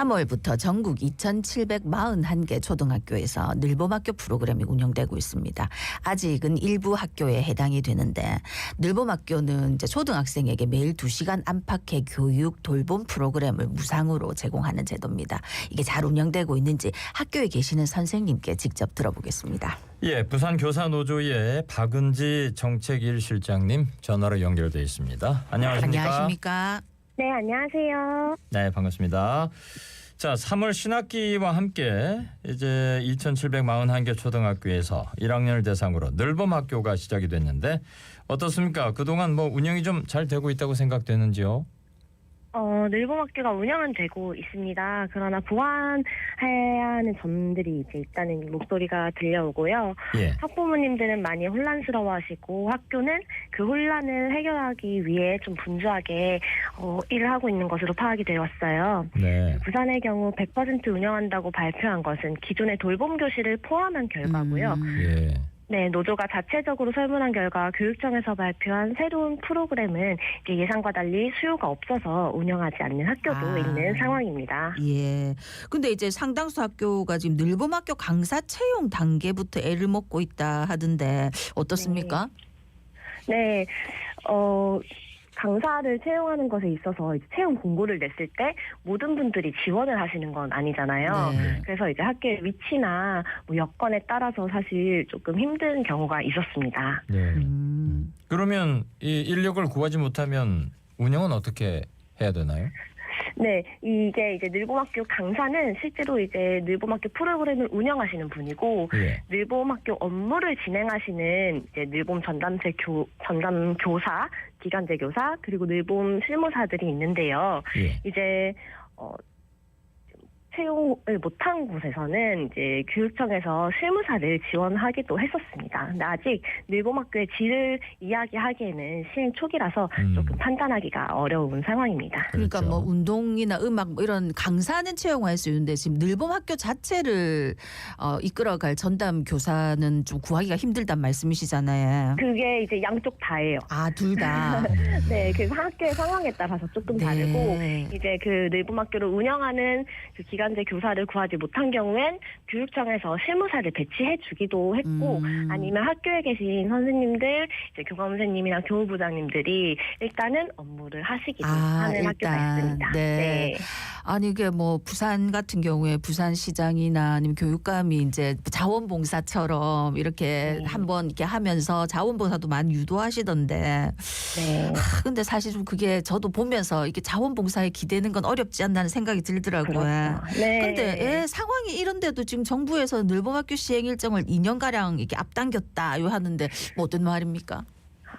3월부터 전국 2,741개 초등학교에서 늘봄학교 프로그램이 운영되고 있습니다. 아직은 일부 학교에 해당이 되는데 늘봄학교는 이제 초등학생에게 매일 2시간 안팎의 교육 돌봄 프로그램을 무상으로 제공하는 제도입니다. 이게 잘 운영되고 있는지 학교에 계시는 선생님께 직접 들어보겠습니다. 예, 부산교사노조의 박은지 정책1실장님 전화로 연결돼 있습니다. 안녕하십니까? 안녕하십니까? 네, 안녕하세요. 네, 반갑습니다. 자, 3월 신학기와 함께 이제 2,741개 초등학교에서 1학년을 대상으로 늘봄학교가 시작이 됐는데 어떻습니까? 그동안 운영이 좀 잘 되고 있다고 생각되는지요? 늘봄학교가 운영은 되고 있습니다. 그러나 보완해야 하는 점들이 이제 있다는 목소리가 들려오고요. 예. 학부모님들은 많이 혼란스러워하시고 학교는 그 혼란을 해결하기 위해 좀 분주하게 일을 하고 있는 것으로 파악이 되었어요. 네. 부산의 경우 100% 운영한다고 발표한 것은 기존의 돌봄 교실을 포함한 결과고요. 예. 네, 노조가 자체적으로 설문한 결과 교육청에서 발표한 새로운 프로그램은 이제 예상과 달리 수요가 없어서 운영하지 않는 학교도 있는 상황입니다. 예. 근데 이제 상당수 학교가 지금 늘봄학교 강사 채용 단계부터 애를 먹고 있다 하던데 어떻습니까? 네, 강사를 채용하는 것에 있어서 이제 채용 공고를 냈을 때 모든 분들이 지원을 하시는 건 아니잖아요. 네. 그래서 이제 학교의 위치나 여건에 따라서 사실 조금 힘든 경우가 있었습니다. 네. 그러면 이 인력을 구하지 못하면 운영은 어떻게 해야 되나요? 네, 이게 이제 늘봄학교 강사는 실제로 이제 늘봄학교 프로그램을 운영하시는 분이고, 예. 늘봄학교 업무를 진행하시는 이제 늘봄 전담 교사, 기간제 교사, 그리고 늘봄 실무사들이 있는데요. 예. 이제 채용을 못한 곳에서는 이제 교육청에서 실무사를 지원하기도 했었습니다. 근데 아직 늘봄학교의 질을 이야기하기에는 시행 초기라서 조금 판단하기가 어려운 상황입니다. 그러니까 그렇죠. 운동이나 음악 이런 강사는 채용할 수 있는데 지금 늘봄학교 자체를 이끌어갈 전담 교사는 좀 구하기가 힘들단 말씀이시잖아요. 그게 이제 양쪽 다예요. 아, 둘 다. 네, 그래서 학교의 상황에 따라서 조금 다르고, 이제 그 늘봄학교를 운영하는 그 기간제 교사를 구하지 못한 경우엔 교육청에서 실무사를 배치해 주기도 했고, 아니면 학교에 계신 선생님들, 이제 교감선생님이나 교무부장님들이 일단은 업무를 하시기도 하는 학교가 있습니다. 네. 아니 이게 부산 같은 경우에 부산시장이나 아니면 교육감이 이제 자원봉사처럼 이렇게 한번 이렇게 하면서 자원봉사도 많이 유도하시던데. 네. 근데 사실 좀 그게 저도 보면서 이게 자원봉사에 기대는 건 어렵지 않나는 생각이 들더라고요. 그렇죠. 네. 근데 상황이 이런데도 지금 정부에서 늘봄학교 시행 일정을 2년가량 이렇게 앞당겼다 하는데 어떤 말입니까?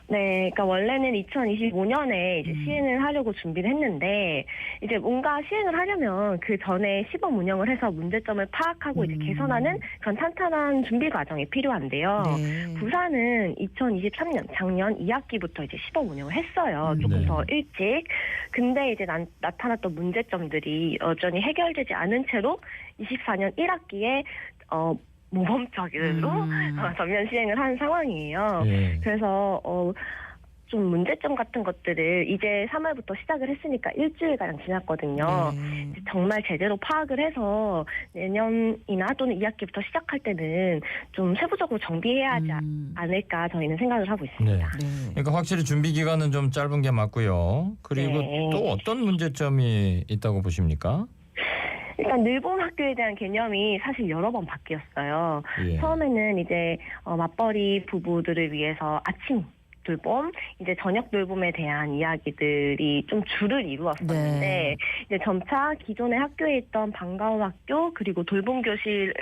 네, 그러니까 원래는 2025년에 이제 시행을 하려고 준비를 했는데 이제 뭔가 시행을 하려면 그 전에 시범 운영을 해서 문제점을 파악하고 이제 개선하는 그런 탄탄한 준비 과정이 필요한데요. 네. 부산은 2023년 작년 2학기부터 이제 시범 운영을 했어요. 조금 네. 더 일찍. 근데 이제 나타났던 문제점들이 여전히 해결되지 않은 채로 24년 1학기에 모범적으로 전면 시행을 한 상황이에요. 예. 그래서 좀 문제점 같은 것들을 이제 3월부터 시작을 했으니까 일주일가량 지났거든요. 네. 정말 제대로 파악을 해서 내년이나 또는 2학기부터 시작할 때는 좀 세부적으로 정비해야 하지 않을까 저희는 생각을 하고 있습니다. 네. 네. 그러니까 확실히 준비 기간은 좀 짧은 게 맞고요. 그리고 네. 또 어떤 문제점이 있다고 보십니까? 일단 늘봄학교에 대한 개념이 사실 여러 번 바뀌었어요. 예. 처음에는 이제 맞벌이 부부들을 위해서 아침 돌봄, 이제 저녁 돌봄에 대한 이야기들이 좀 줄을 이루었었는데 네. 이제 점차 기존의 학교에 있던 방과후 학교 그리고 돌봄 교실을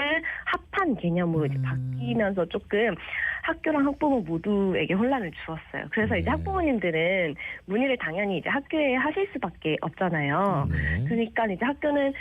합한 개념으로 이제 바뀌면서 조금 학교랑 학부모 모두에게 혼란을 주었어요. 그래서 이제 학부모님들은 문의를 당연히 이제 학교에 하실 수밖에 없잖아요. 네. 그러니까 이제 학교는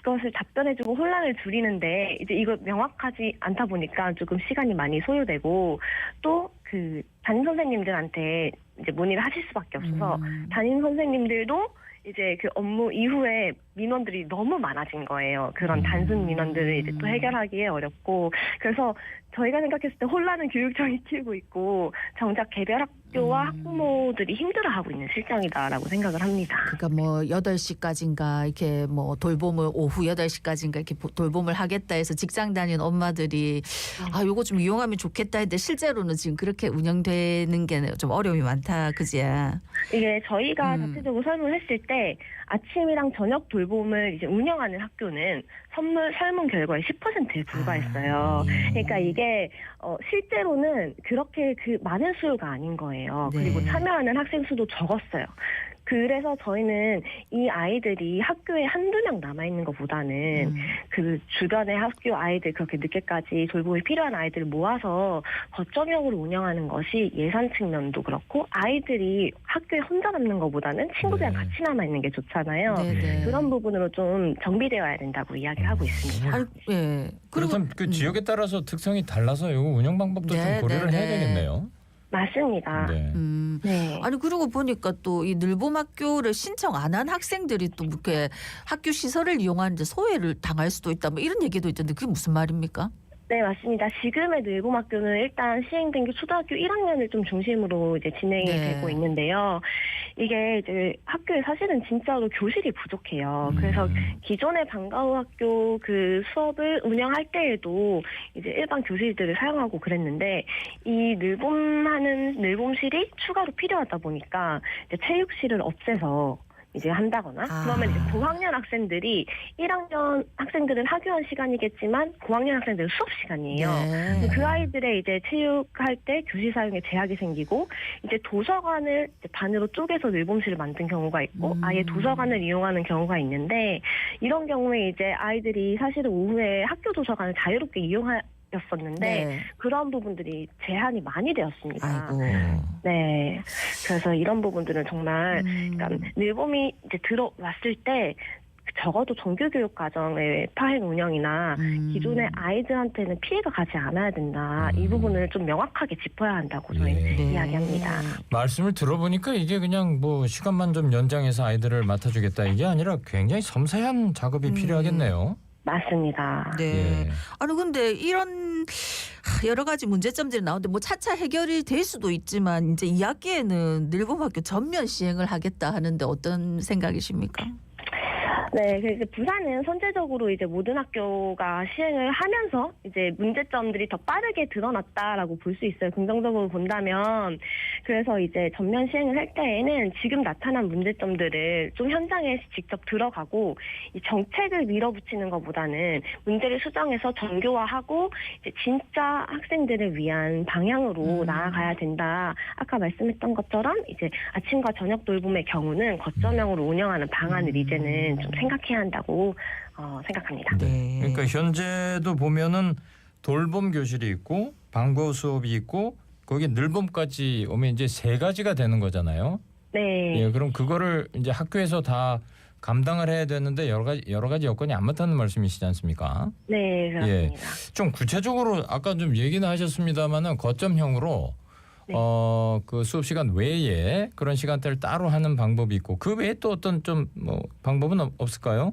그것을 답변해주고 혼란을 줄이는데 이제 이거 명확하지 않다 보니까 조금 시간이 많이 소요되고 또 그 담임 선생님들한테 이제 문의를 하실 수밖에 없어서 담임 선생님들도 이제 그 업무 이후에 민원들이 너무 많아진 거예요. 그런 단순 민원들을 이제 또 해결하기에 어렵고 그래서 저희가 생각했을 때 혼란은 교육청이 키우고 있고 정작 개별 학교와 학부모들이 힘들어하고 있는 실정이다라고 생각을 합니다. 그러니까 뭐 8시까지인가 이렇게 뭐 돌봄을 오후 8시까지인가 이렇게 돌봄을 하겠다 해서 직장 다니는 엄마들이 아 요거 좀 이용하면 좋겠다 했는데 실제로는 지금 그렇게 운영되는 게 좀 어려움이 많다. 그지? 이게 저희가 자체적으로 설문을 했을 때 아침이랑 저녁 돌봄을 이제 운영하는 학교는 설문 결과의 10%에 불과했어요. 그러니까 이게 실제로는 그렇게 많은 수요가 아닌 거예요. 네. 그리고 참여하는 학생 수도 적었어요. 그래서 저희는 이 아이들이 학교에 한두 명 남아있는 것보다는 그 주변의 학교 아이들 그렇게 늦게까지 돌봄이 필요한 아이들을 모아서 거점형으로 운영하는 것이 예산 측면도 그렇고 아이들이 학교에 혼자 남는 것보다는 친구들이랑 네. 같이 남아있는 게 좋잖아요. 네네. 그런 부분으로 좀 정비되어야 된다고 이야기하고 있습니다. 아니, 예. 그렇다면 그 지역에 따라서 특성이 달라서 요 운영 방법도 네, 좀 고려를 네, 해야 네. 되겠네요. 맞습니다. 네. 네. 아니 그러고 보니까 또 이 늘봄학교를 신청 안 한 학생들이 또 이렇게 학교 시설을 이용하는데 소외를 당할 수도 있다. 뭐 이런 얘기도 있던데 그게 무슨 말입니까? 네, 맞습니다. 지금의 늘봄학교는 일단 시행된 게 초등학교 1학년을 좀 중심으로 이제 진행이 네. 되고 있는데요. 이게 이제 학교에 사실은 진짜로 교실이 부족해요. 그래서 기존의 방과후 학교 그 수업을 운영할 때에도 이제 일반 교실들을 사용하고 그랬는데 이 늘봄실이 추가로 필요하다 보니까 이제 체육실을 없애서 이제 한다거나 그러면 이제 고학년 학생들이 1학년 학생들은 학교한 시간이겠지만 고학년 학생들은 수업 시간이에요. 네. 그 아이들의 이제 체육할 때 교실 사용에 제약이 생기고 이제 도서관을 이제 반으로 쪼개서 늘봄실을 만든 경우가 있고 아예 도서관을 이용하는 경우가 있는데 이런 경우에 이제 아이들이 사실은 오후에 학교 도서관을 자유롭게 였었는데 네. 그런 부분들이 제한이 많이 되었습니다. 아이고. 네, 그래서 이런 부분들은 정말 그러니까 늘봄이 이제 들어왔을 때 적어도 정규교육 과정의 파행 운영이나 기존의 아이들한테는 피해가 가지 않아야 된다. 이 부분을 좀 명확하게 짚어야 한다고 저희는 예. 이야기합니다. 말씀을 들어보니까 이게 그냥 뭐 시간만 좀 연장해서 아이들을 맡아주겠다 이게 아니라 굉장히 섬세한 작업이 필요하겠네요. 맞습니다. 네. 예. 아니 근데 이런 여러 가지 문제점들이 나오는데 뭐 차차 해결이 될 수도 있지만 이제 2학기에는 늘봄학교 전면 시행을 하겠다 하는데 어떤 생각이십니까? 네, 그래서 부산은 선제적으로 이제 모든 학교가 시행을 하면서 이제 문제점들이 더 빠르게 드러났다라고 볼 수 있어요. 긍정적으로 본다면. 그래서 이제 전면 시행을 할 때에는 지금 나타난 문제점들을 좀 현장에 직접 들어가고 이 정책을 밀어붙이는 것보다는 문제를 수정해서 정교화하고 이제 진짜 학생들을 위한 방향으로 나아가야 된다. 아까 말씀했던 것처럼 이제 아침과 저녁 돌봄의 경우는 거점형으로 운영하는 방안을 이제는 좀 생각해야 한다고 생각합니다. 네. 그러니까 현재도 보면은 돌봄 교실이 있고 방과후 수업이 있고 거기 늘봄까지 오면 이제 3가지가 되는 거잖아요. 네. 예, 그럼 그거를 이제 학교에서 다 감당을 해야 되는데 여러 가지 여건이 안 맞다는 말씀이시지 않습니까? 네, 그렇습니다. 좀 구체적으로 아까 좀 얘기는 하셨습니다만은 거점형으로 네. 그 수업 시간 외에 그런 시간대를 따로 하는 방법이 있고 그 외에 또 어떤 좀 뭐 방법은 없을까요?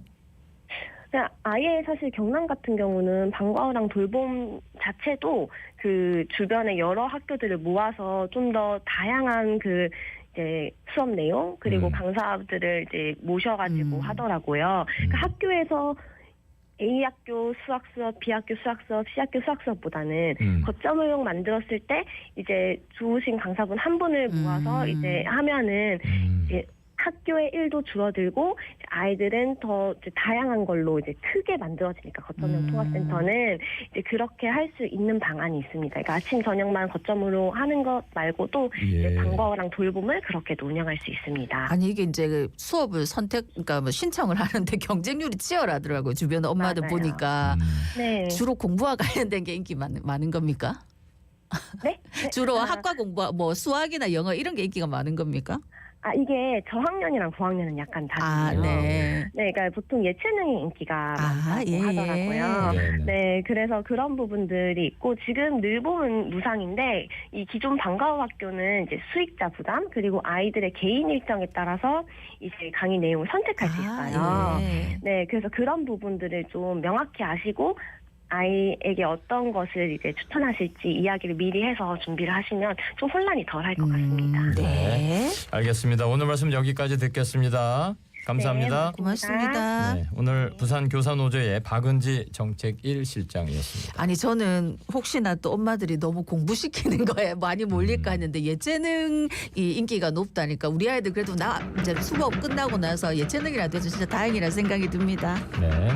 그냥 아예 사실 경남 같은 경우는 방과후랑 돌봄 자체도 그 주변의 여러 학교들을 모아서 좀 더 다양한 그 이제 수업 내용 그리고 강사들을 이제 모셔가지고 하더라고요. 그러니까 학교에서 A 학교 수학 수업, B 학교 수학 수업, C 학교 수학 수업보다는 거점을용 만들었을 때 이제 좋으신 강사분 한 분을 모아서 이제 하면은 이제 학교의 일도 줄어들고 아이들은 더 이제 다양한 걸로 이제 크게 만들어지니까 거점형 통합센터는 이제 그렇게 할 수 있는 방안이 있습니다. 그러니까 아침 저녁만 거점으로 하는 것 말고도 이제 방과후랑 돌봄을 그렇게도 운영할 수 있습니다. 아니 이게 이제 그 수업을 그러니까 뭐 신청을 하는데 경쟁률이 치열하더라고요. 주변 엄마들 맞아요. 보니까 네. 주로 공부와 관련된 게 인기 많은 겁니까? 네? 네. 주로 학과 공부 뭐 수학이나 영어 이런 게 인기가 많은 겁니까? 이게 저학년이랑 고학년은 약간 다르네요. 네. 네, 그러니까 보통 예체능이 인기가 많다고 예. 하더라고요. 네네. 네, 그래서 그런 부분들이 있고 지금 늘봄은 무상인데 이 기존 방과후 학교는 이제 수익자 부담 그리고 아이들의 개인 일정에 따라서 이제 강의 내용을 선택할 수 있어요. 예. 네, 그래서 그런 부분들을 좀 명확히 아시고 아이에게 어떤 것을 이제 추천하실지 이야기를 미리 해서 준비를 하시면 좀 혼란이 덜 할 것 같습니다. 네. 알겠습니다. 오늘 말씀 여기까지 듣겠습니다. 감사합니다. 네, 고맙습니다. 네, 오늘 부산 교사노조의 박은지 정책 1실장이었습니다. 아니 저는 혹시나 또 엄마들이 너무 공부시키는 거에 많이 몰릴까 했는데 예체능이 인기가 높다니까 우리 아이들 그래도 나 이제 수업 끝나고 나서 예체능이라도 해서 진짜 다행이라 생각이 듭니다. 네.